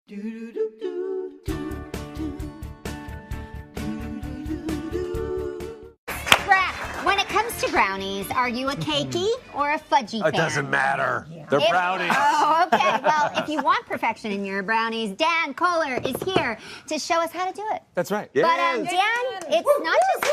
When it comes to brownies, are you a cakey or a fudgy fan? It doesn't matter. They're brownies. Oh, okay. Well, if you want perfection in your brownies, Dan Kohler is here to show us how to do it. That's right. But Dan, it's not just the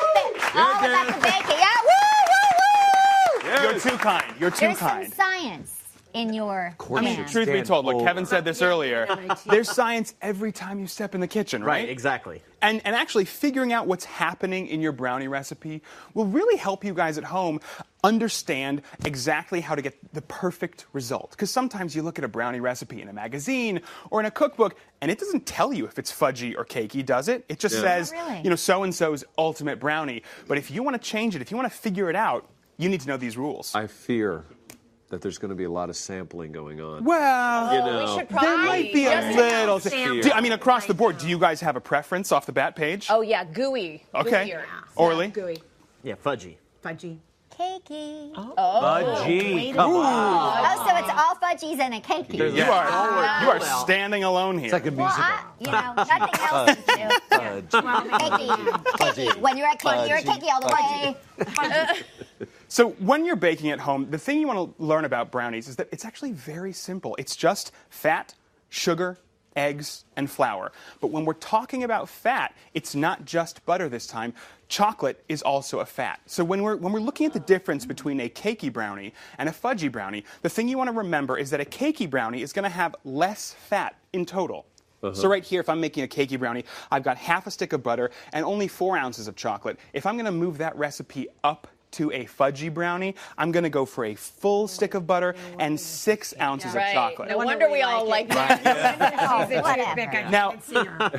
baking. Yeah, woo, woo, woo! Yes. You're too kind. You're too There's kind. some science in your pan. Truth be told, look, Kevin said this earlier. There's science every time you step in the kitchen, right? Right, exactly. And actually figuring out what's happening in your brownie recipe will really help you guys at home understand exactly how to get the perfect result. Because sometimes you look at a brownie recipe in a magazine or in a cookbook, and it doesn't tell you if it's fudgy or cakey, does it? It just says, you know, so-and-so's ultimate brownie. But if you want to change it, if you want to figure it out, you need to know these rules. I fear that there's going to be a lot of sampling going on. Well, you know, we should probably there might be a little. I mean, across the board, do you guys have a preference off the bat, Paige? Oh, yeah, gooey. Okay. Gooier. Orly? Gooey. Yeah, fudgy. Fudgy. Cakey. Fudgy. Come on. Oh, so it's all fudgies and a cakey. You are standing alone here. It's like a musical. You know, nothing else to do. Cakey. When you're a cakey, you're a cakey all the way. So when you're baking at home, the thing you want to learn about brownies is that it's actually very simple. It's just fat, sugar, eggs, and flour. But when we're talking about fat, it's not just butter this time. Chocolate is also a fat. So when we're looking at the difference between a cakey brownie and a fudgy brownie, the thing you want to remember is that a cakey brownie is going to have less fat in total. So right here, if I'm making a cakey brownie, I've got half a stick of butter and only 4 ounces of chocolate. If I'm going to move that recipe up to a fudgy brownie, I'm going to go for a full stick of butter and 6 ounces of chocolate. No wonder we all like that. Now,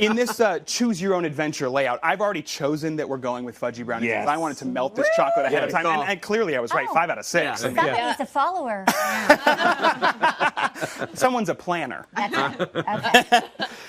in this choose your own adventure layout, I've already chosen that we're going with fudgy brownies because I wanted to melt this chocolate ahead of time. And clearly I was right, 5 out of 6. Somebody's a follower. Someone's a planner. Okay.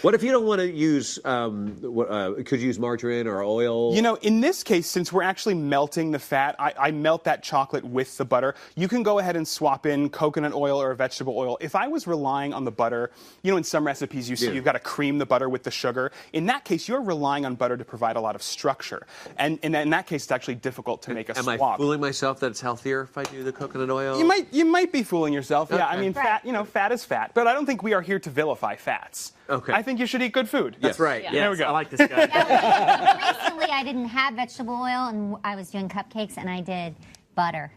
What if you don't want to use, could you use margarine or oil? You know, in this case, since we're actually melting the fat, I melt that chocolate with the butter. You can go ahead and swap in coconut oil or vegetable oil. If I was relying on the butter, you know, in some recipes you see you've got to cream the butter with the sugar. In that case, you're relying on butter to provide a lot of structure. And in that case, it's actually difficult to make a swap. Am I fooling myself that it's healthier if I do the coconut oil? You might be fooling yourself. Okay. Yeah, I mean, fat is fat. But I don't think we are here to vilify fats. Okay. I think you should eat good food. That's right. Yes, There we go. I like this guy. Recently, I didn't have vegetable oil, and I was doing cupcakes, and I did butter.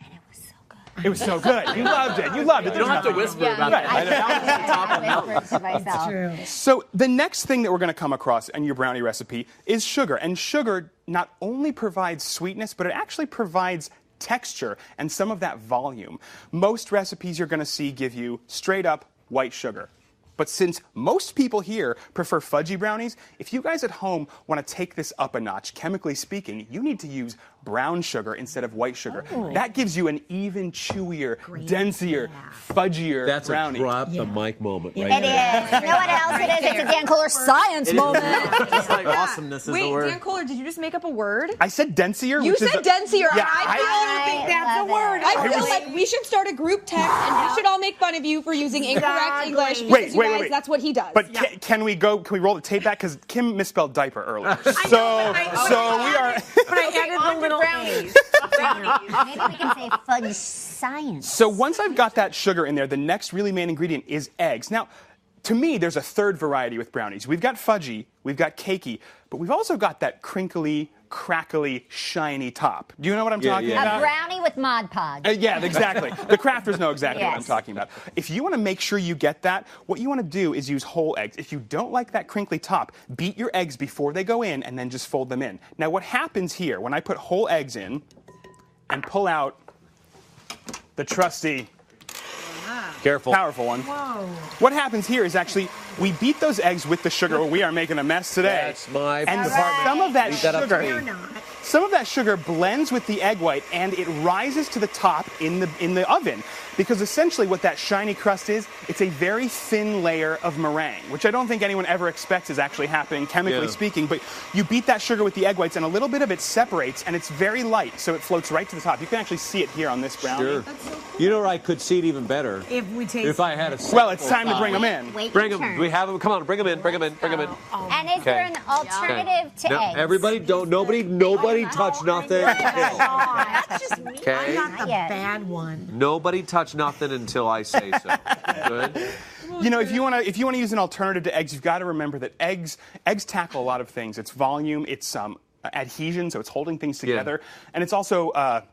And it was so good. It was so good. You loved it. You loved it. You don't have to whisper about that. I whispered to myself. True. So the next thing that we're going to come across in your brownie recipe is sugar. And sugar not only provides sweetness, but it actually provides texture and some of that volume. Most recipes you're going to see give you straight up white sugar. But since most people here prefer fudgy brownies, if you guys at home want to take this up a notch, chemically speaking, you need to use brown sugar instead of white sugar. That gives you an even chewier, denser, fudgier That's brownie. a drop the mic moment right It there. is. You know what else it is? It's a Dan Kohler science moment. Just like awesomeness is Wait, the word. Dan Kohler, did you just make up a word? I said densier. You which said is densier. Yeah, I think that's a word. I feel like we should start a group text and we should all make fun of you for using incorrect English because you guys, that's what he does. But can we roll the tape back? Because Kim misspelled diaper earlier. So we are. But I added the little brownies. Maybe we can say fudge science. So once I've got that sugar in there, the next really main ingredient is eggs. Now, to me, there's a third variety with brownies. We've got fudgy, we've got cakey, but we've also got that crinkly, crackly, shiny top. Do you know what I'm talking about? A brownie with Mod Podge. Yeah, exactly. The crafters know exactly what I'm Yes. talking about. If you want to make sure you get that, what you want to do is use whole eggs. If you don't like that crinkly top, beat your eggs before they go in and then just fold them in. Now, what happens here, when I put whole eggs in and pull out the trusty powerful one. Whoa. What happens here is actually we beat those eggs with the sugar. We are making a mess today. That's my and department. some of that Leave that up to sugar, me. some of that sugar blends with the egg white and it rises to the top in the oven. Because essentially what that shiny crust is, it's a very thin layer of meringue, which I don't think anyone ever expects is actually happening, chemically speaking. But you beat that sugar with the egg whites and a little bit of it separates and it's very light, so it floats right to the top. You can actually see it here on this brownie. Sure. You know where I could see it even better? If I had a Well, it's time to bring them in. Bring them. Do we have them? Come on, bring them in. Bring them in. Bring them in. And is there an alternative to No, eggs? everybody don't. Nobody touch nothing. That's just me. Okay. I got the Not yet. bad one. Nobody touch nothing until I say so. Good. You know, if you want to use an alternative to eggs, you've got to remember that eggs tackle a lot of things. It's volume, it's adhesion, so it's holding things together, and it's also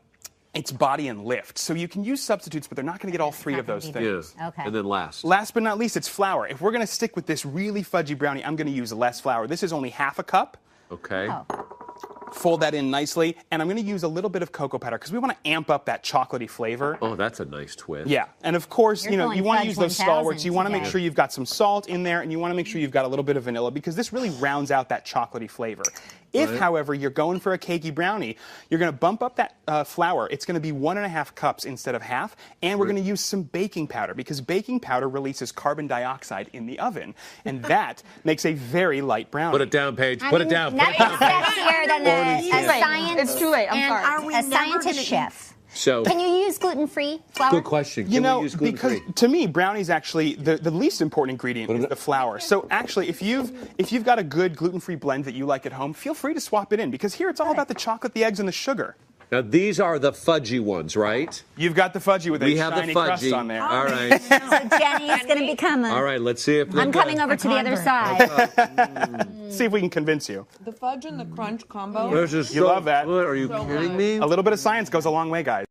it's body and lift. So you can use substitutes, but they're not going to get all three of those things. Yeah. Okay. And then last. Last but not least, it's flour. If we're going to stick with this really fudgy brownie, I'm going to use less flour. This is only half a cup. Okay. Oh. Fold that in nicely, and I'm going to use a little bit of cocoa powder because we want to amp up that chocolatey flavor. Oh, that's a nice twist. Yeah, and of course, You're you going want to Fudge use those 1000 stalwarts. You want to make today. sure you've got some salt in there, and you want to make sure you've got a little bit of vanilla because this really rounds out that chocolatey flavor. If, however, you're going for a cakey brownie, you're going to bump up that flour. It's going to be 1.5 cups instead of half, and we're going to use some baking powder because baking powder releases carbon dioxide in the oven, and that makes a very light brownie. Put it down, Paige. Put it down. Put it Nothing's down. sexier than a science. It's too late. I'm and sorry. Are we a never scientist gonna chef. So, Can you use gluten-free flour? good question. Can You know, we use gluten-free? because to me, brownie's actually the least important ingredient is the flour. So actually, if you've got a good gluten-free blend that you like at home, feel free to swap it in because here it's all about the chocolate, the eggs, and the sugar. Now, these are the fudgy ones, right? You've got the fudgy with We a have the shiny crust fudgy. on there. All right. So Jenny's going to become a... All right, let's see if I'm coming over to the other side. See if we can convince you. The fudge and the crunch combo. This is You love that. Good. Are you kidding me? A little bit of science goes a long way, guys.